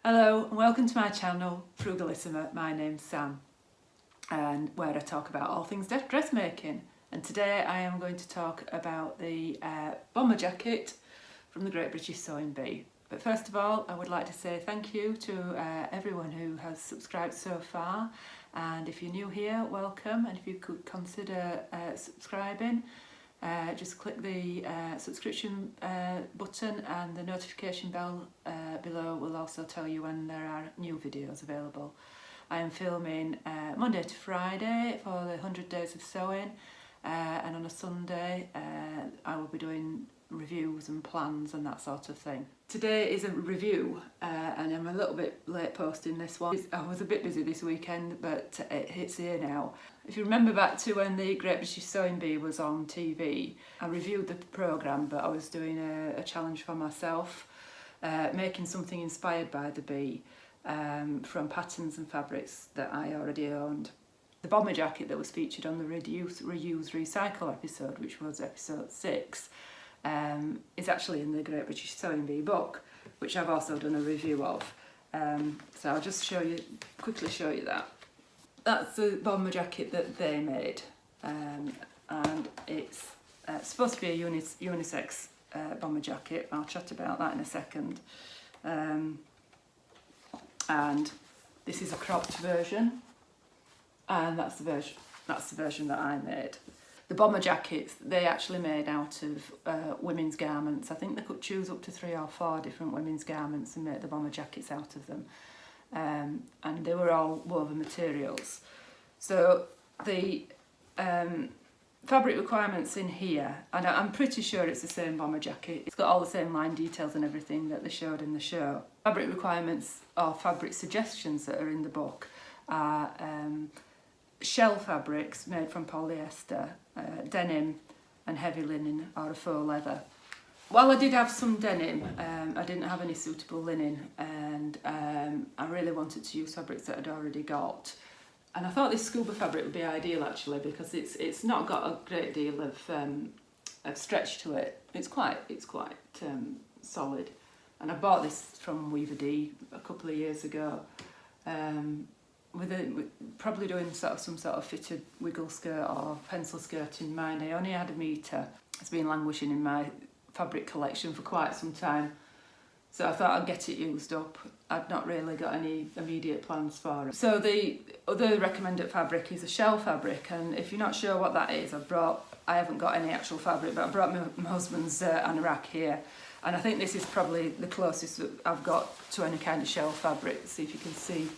Hello and welcome to my channel Frugalisama. My name's Sam, and where I talk about all things dressmaking. And today I am going to talk about the bomber jacket from the Great British Sewing Bee. But first of all, I would like to say thank you to everyone who has subscribed so far, and if you're new here, welcome, and if you could consider subscribing. Just click the subscription button, and the notification bell below will also tell you when there are new videos available. I am filming Monday to Friday for the 100 Days of Sewing, and on a Sunday I will be doing reviews and plans and that sort of thing. Today is a review, and I'm a little bit late posting this one. I was a bit busy this weekend, but it's here now. If you remember back to when the Great British Sewing Bee was on TV, I reviewed the programme, but I was doing a challenge for myself, making something inspired by the bee from patterns and fabrics that I already owned. The bomber jacket that was featured on the Reduce, Reuse, Recycle episode, which was episode 6, is actually in the Great British Sewing Bee book, which I've also done a review of. So I'll just quickly show you that. That's the bomber jacket that they made, and it's supposed to be a unisex bomber jacket. I'll chat about that in a second. And this is a cropped version, and that's the version that I made. The bomber jackets, they actually made out of women's garments. I think they could choose up to 3 or 4 different women's garments and make the bomber jackets out of them. And they were all woven materials. So the fabric requirements in here, and I'm pretty sure it's the same bomber jacket. It's got all the same line details and everything that they showed in the show. Fabric requirements or fabric suggestions that are in the book are shell fabrics made from polyester, denim and heavy linen or a faux leather. While I did have some denim, I didn't have any suitable linen, and I really wanted to use fabrics that I'd already got. And I thought this scuba fabric would be ideal actually, because it's not got a great deal of stretch to it. It's quite solid. And I bought this from Weaver D a couple of years ago, with probably doing some sort of fitted wiggle skirt or pencil skirt in mind. I only had a metre. It's been languishing in my fabric collection for quite some time, so I thought I'd get it used up. I'd not really got any immediate plans for it. So the other recommended fabric is a shell fabric, and if you're not sure what that is, I haven't got any actual fabric, but I brought my husband's anorak here, and I think this is probably the closest that I've got to any kind of shell fabric. See if you can see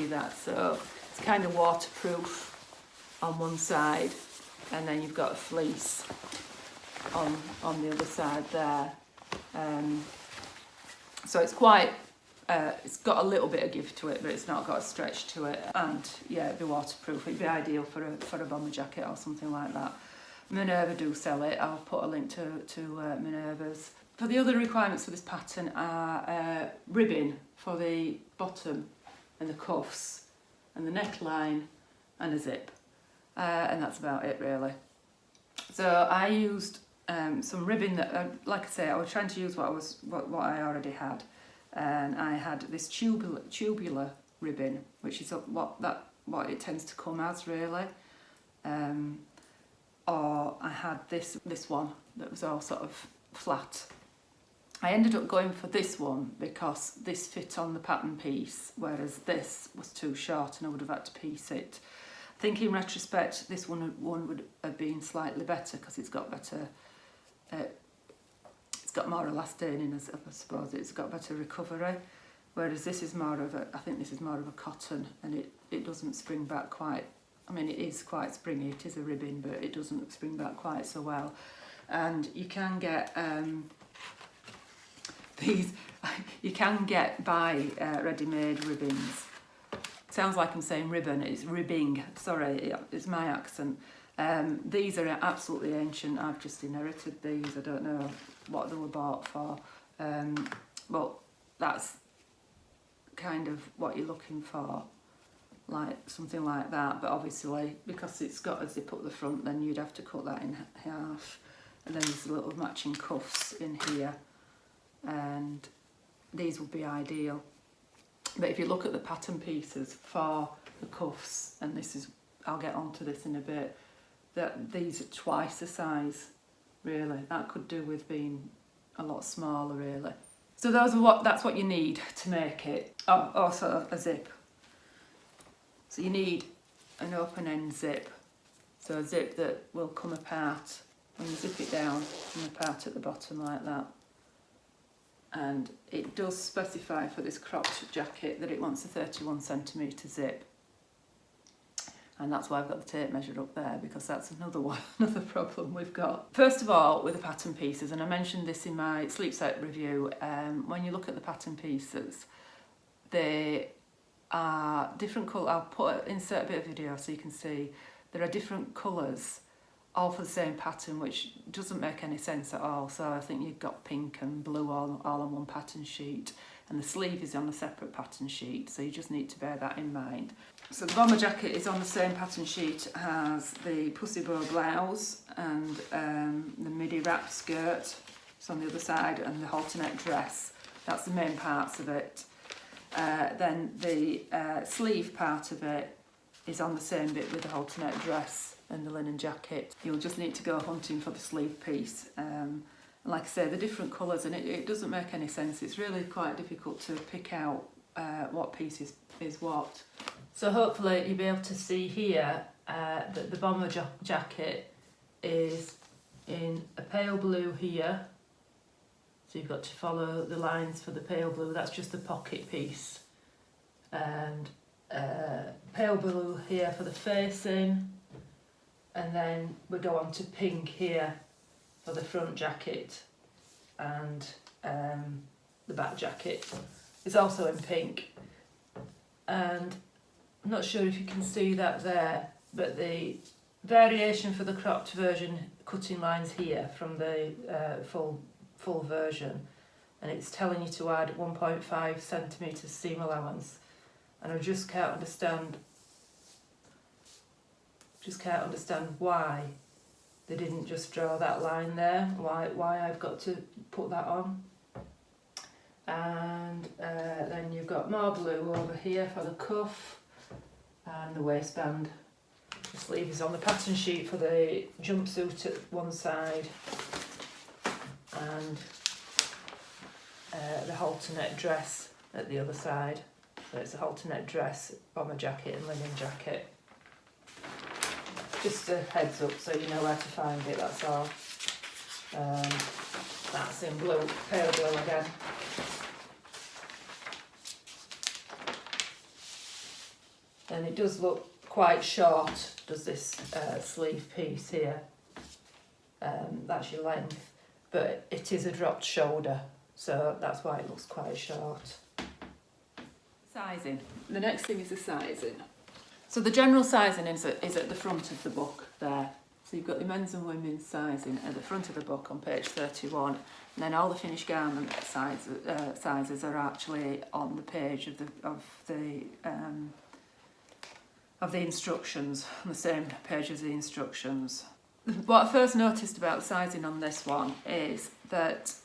that. So it's kind of waterproof on one side, and then you've got a fleece on the other side there. So it's quite, it's got a little bit of give to it, but it's not got a stretch to it. And yeah, it'd be waterproof. It'd be ideal for a bomber jacket or something like that. Minerva do sell it. I'll put a link to Minerva's. For the other requirements for this pattern are ribbing for the bottom and the cuffs and the neckline and a zip. And that's about it really. So I used some ribbon that, like I say, I was trying to use what I already had, and I had this tubular ribbon, which is what it tends to come as really, or I had this one that was all sort of flat. I ended up going for this one because this fit on the pattern piece, whereas this was too short and I would have had to piece it. I think in retrospect this one would have been slightly better because it's got better. It's got more elastane, I suppose. It's got better recovery, whereas this is more of I think this is more of a cotton, and it doesn't spring back quite. I mean, it is quite springy. It is a ribbon, but it doesn't spring back quite so well. And you can get these. You can get buy ready-made ribbons. Sounds like I'm saying ribbon. It's ribbing. Sorry, it's my accent. These are absolutely ancient. I've just inherited these. I don't know what they were bought for, but that's kind of what you're looking for, like something like that. But obviously, because it's got a zip up the front, then you'd have to cut that in half, and then there's little matching cuffs in here, and these would be ideal. But if you look at the pattern pieces for the cuffs, and this is, I'll get onto this in a bit, that these are twice the size, really. That could do with being a lot smaller, really. So that's what you need to make it. Oh, also a zip. So you need an open end zip. So a zip that will come apart when you zip it down, come apart at the bottom like that. And it does specify for this cropped jacket that it wants a 31cm zip. And that's why I've got the tape measure up there, because that's another problem we've got. First of all, with the pattern pieces, and I mentioned this in my sleep set review, when you look at the pattern pieces, they are different colours. I'll insert a bit of video so you can see. There are different colours, all for the same pattern, which doesn't make any sense at all. So I think you've got pink and blue all on one pattern sheet, and the sleeve is on a separate pattern sheet, so you just need to bear that in mind. So the bomber jacket is on the same pattern sheet as the pussy bow blouse, and the midi wrap skirt is on the other side, and the halterneck dress. That's the main parts of it. Then the sleeve part of it is on the same bit with the halterneck dress and the linen jacket. You'll just need to go hunting for the sleeve piece. And like I say, the different colours, and it doesn't make any sense. It's really quite difficult to pick out what piece is what. So hopefully you'll be able to see here that the bomber jacket is in a pale blue here. So you've got to follow the lines for the pale blue. That's just the pocket piece. And pale blue here for the facing. And then we go on to pink here for the front jacket, and the back jacket is also in pink. And I'm not sure if you can see that there, but the variation for the cropped version, cutting lines here from the full version, and it's telling you to add 1.5cm seam allowance, and I just can't understand why they didn't just draw that line there, why I've got to put that on. And then you've got more blue over here for the cuff and the waistband. The sleeve is on the pattern sheet for the jumpsuit at one side, and the halterneck dress at the other side. So it's a halterneck dress, bomber jacket and linen jacket. Just a heads up so you know where to find it, that's all. That's in blue, pale blue again. And it does look quite short, does this sleeve piece here. That's your length, but it is a dropped shoulder, so that's why it looks quite short. Sizing. The next thing is the sizing. So the general sizing is at the front of the book there. So you've got the men's and women's sizing at the front of the book on page 31, and then all the finished garment sizes are actually on the page of the instructions, on the same page as the instructions. What I first noticed about the sizing on this one is that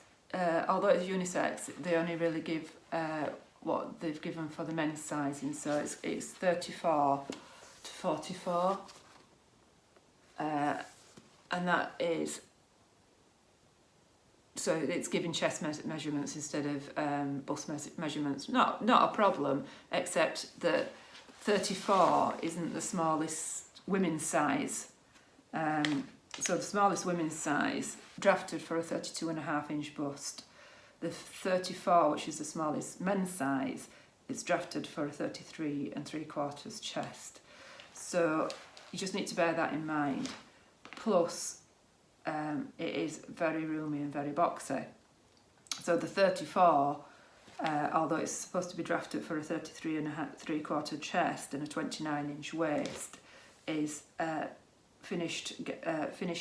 although it's unisex, they only really give what they've given for the men's sizing, so it's 34 to 44, and that is, so it's giving chest measurements instead of bust measurements. Not a problem, except that 34 isn't the smallest women's size. So the smallest women's size, drafted for a 32.5-inch bust. The 34, which is the smallest men's size, is drafted for a 33 3/4 chest. So you just need to bear that in mind. Plus, it is very roomy and very boxy. So the 34, although it's supposed to be drafted for a 33 3/4 chest and a 29-inch waist, is finished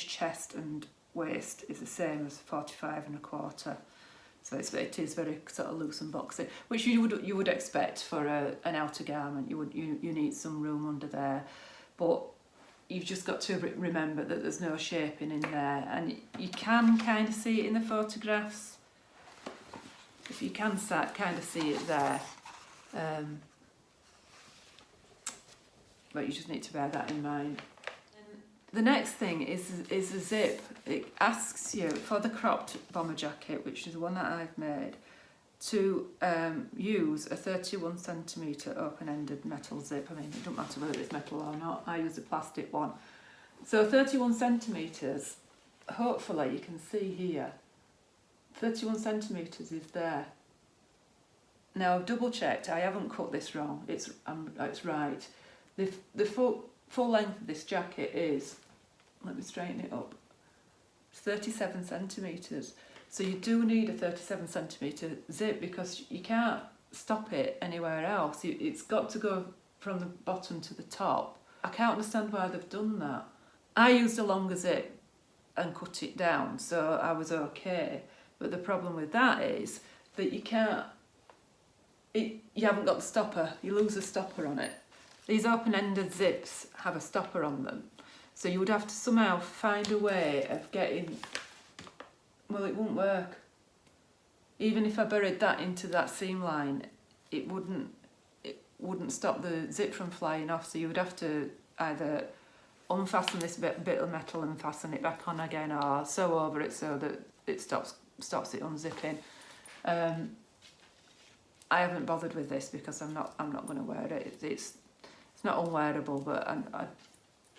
chest and waist is the same as 45 1/4. So it is very sort of loose and boxy, which you would expect for an outer garment. You need some room under there, but you've just got to remember that there's no shaping in there, and you can kind of see it in the photographs. If you can kind of see it there, But you just need to bear that in mind. The next thing is a zip. It asks you for the cropped bomber jacket, which is the one that I've made, to use a 31cm open-ended metal zip. I mean, it doesn't matter whether it's metal or not. I use a plastic one. So 31cm, hopefully you can see here, 31cm is there. Now I've double checked, I haven't cut this wrong, it's right. The full length of this jacket is, let me straighten it up, it's 37cm. So you do need a 37cm zip because you can't stop it anywhere else. It's got to go from the bottom to the top. I can't understand why they've done that. I used a longer zip and cut it down, so I was okay. But the problem with that is that you haven't got the stopper, you lose the stopper on it. These open-ended zips have a stopper on them, so you would have to somehow find a way of getting, well, it wouldn't work. Even if I buried that into that seam line, it wouldn't stop the zip from flying off, so you would have to either unfasten this bit of metal and fasten it back on again, or sew over it so that it stops it unzipping. I haven't bothered with this because I'm not going to wear it. It's not unwearable, but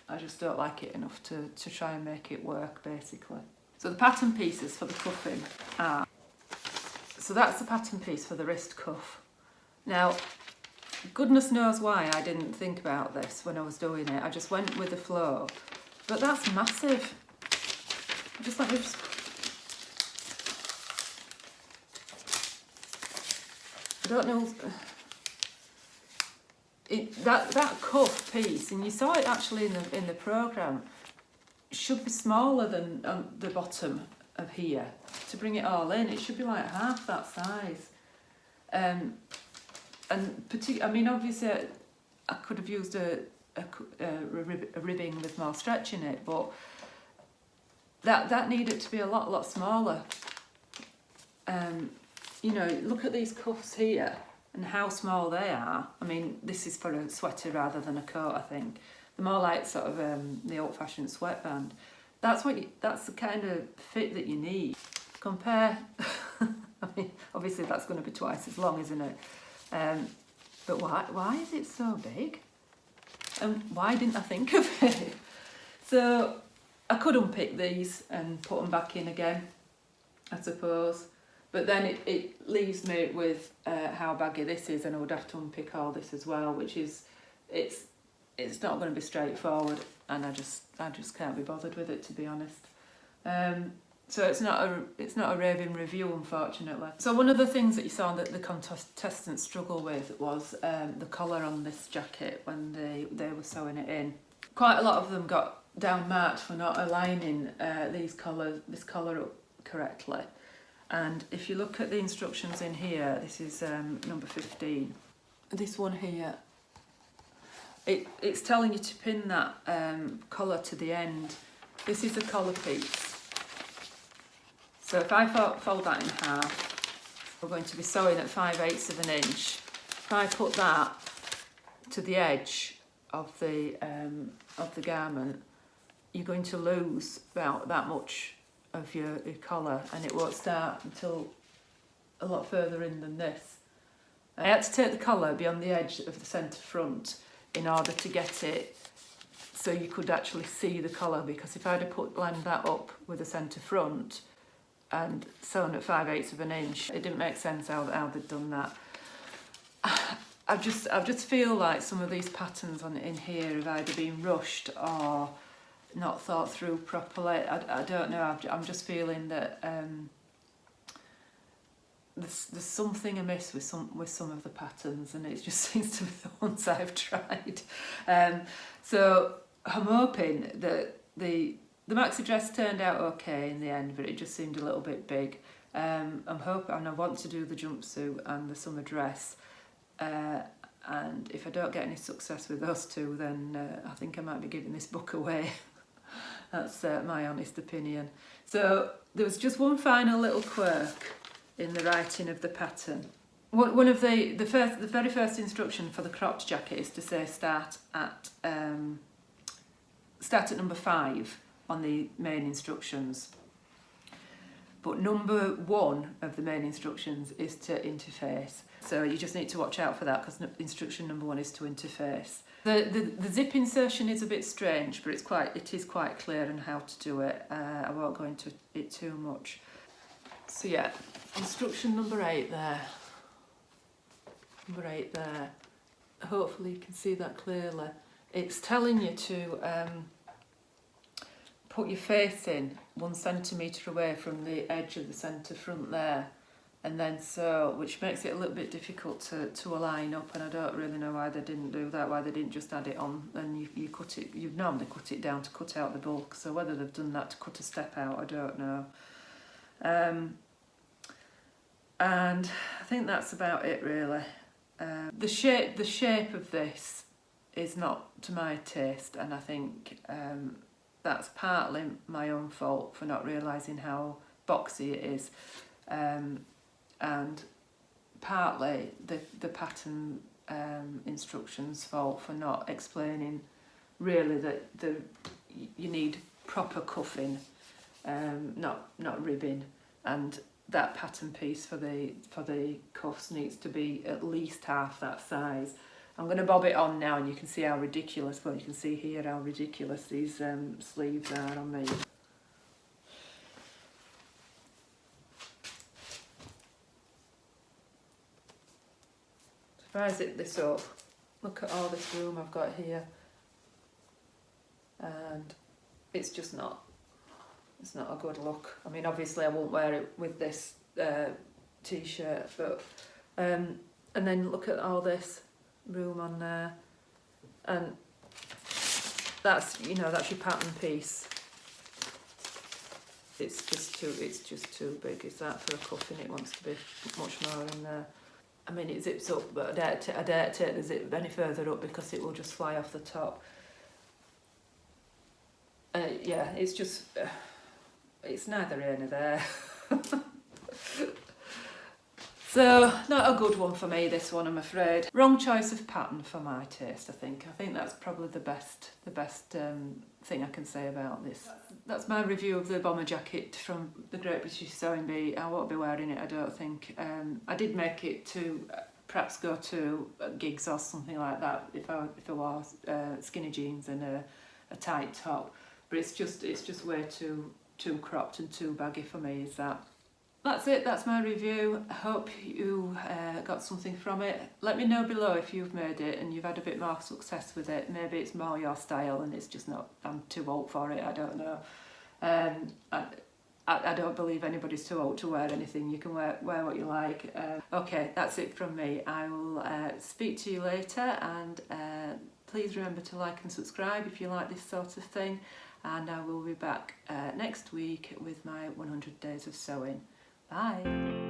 I just don't like it enough to try and make it work, basically. So the pattern pieces for the cuffing are, so that's the pattern piece for the wrist cuff. Now, goodness knows why I didn't think about this when I was doing it. I just went with the flow, but that's massive. Let me just. I don't know. That cuff piece, and you saw it actually in the programme, should be smaller than the bottom of here. To bring it all in, it should be like half that size. And I mean, obviously, I could have used a ribbing with more stretch in it, but that needed to be a lot smaller. You know, look at these cuffs here and how small they are. I mean, this is for a sweater rather than a coat, I think. They're more like sort of the old-fashioned sweatband. That's the kind of fit that you need. Compare, I mean, obviously that's going to be twice as long, isn't it? But why is it so big? And why didn't I think of it? So I could unpick these and put them back in again, I suppose. But then it leaves me with how baggy this is, and I would have to unpick all this as well, which is, it's not going to be straightforward, and I just can't be bothered with it, to be honest. So it's not a raving review, unfortunately. So one of the things that you saw that the contestants struggle with was the collar on this jacket when they were sewing it in. Quite a lot of them got down marked for not aligning this collar up correctly. And if you look at the instructions in here, this is number 15. This one here, it's telling you to pin that collar to the end. This is the collar piece. So if I fold that in half, we're going to be sewing at 5/8 of an inch. If I put that to the edge of the garment, you're going to lose about that much of your collar, and it won't start until a lot further in than this. I had to take the collar beyond the edge of the centre front in order to get it so you could actually see the collar, because if I'd have lined that up with the centre front and sewn at 5/8 of an inch, it didn't make sense how they'd done that. I just feel like some of these patterns in here have either been rushed or not thought through properly. I don't know. I'm just feeling that there's something amiss with some of the patterns, and it just seems to be the ones I've tried. So I'm hoping that the maxi dress turned out okay in the end, but it just seemed a little bit big. I'm hoping, and I want to do the jumpsuit and the summer dress. And if I don't get any success with those two, then I think I might be giving this book away. That's my honest opinion. So there was just one final little quirk in the writing of the pattern. one of the very first instruction for the cropped jacket is to say start at number 5 on the main instructions. But number 1 of the main instructions is to interface. So you just need to watch out for that because instruction number 1 is to interface. The zip insertion is a bit strange, but it is quite clear in how to do it. I won't go into it too much. So yeah, instruction number 8 there. Number 8 there. Hopefully you can see that clearly. It's telling you to put your face in 1 centimetre away from the edge of the centre front there, and then sew, which makes it a little bit difficult to align up, and I don't really know why they didn't do that, why they didn't just add it on and you cut it. You'd normally cut it down to cut out the bulk, so whether they've done that to cut a step out, I don't know. And I think that's about it really. The shape of this is not to my taste, and I think that's partly my own fault for not realising how boxy it is, and partly the pattern instructions fault for not explaining really that you need proper cuffing, not ribbing, and that pattern piece for the cuffs needs to be at least half that size. I'm going to bob it on now and you can see how ridiculous, well you can see here how ridiculous these sleeves are on me. If I zip this up, look at all this room I've got here, and it's just not, it's not a good look. I mean obviously I won't wear it with this t-shirt, but and then look at all this room on there, and that's, you know, that's your pattern piece. It's just too big. Is that for a cuffing? It wants to be much more in there. I mean it zips up, but I dare take the zip any further up because it will just fly off the top. Yeah, it's just it's neither here nor there. So, not a good one for me, this one, I'm afraid. Wrong choice of pattern for my taste, I think. I think that's probably the best thing I can say about this. That's my review of the bomber jacket from the Great British Sewing Bee. I won't be wearing it, I don't think. I did make it to perhaps go to gigs or something like that if I wore skinny jeans and a tight top. But it's just way too cropped and too baggy for me, is that. That's it, that's my review. I hope you got something from it. Let me know below if you've made it and you've had a bit more success with it. Maybe it's more your style and it's just not, I'm too old for it, I don't know. I don't believe anybody's too old to wear anything. You can wear what you like. Okay, that's it from me. I will speak to you later, and please remember to like and subscribe if you like this sort of thing. And I will be back next week with my 100 days of sewing. Bye.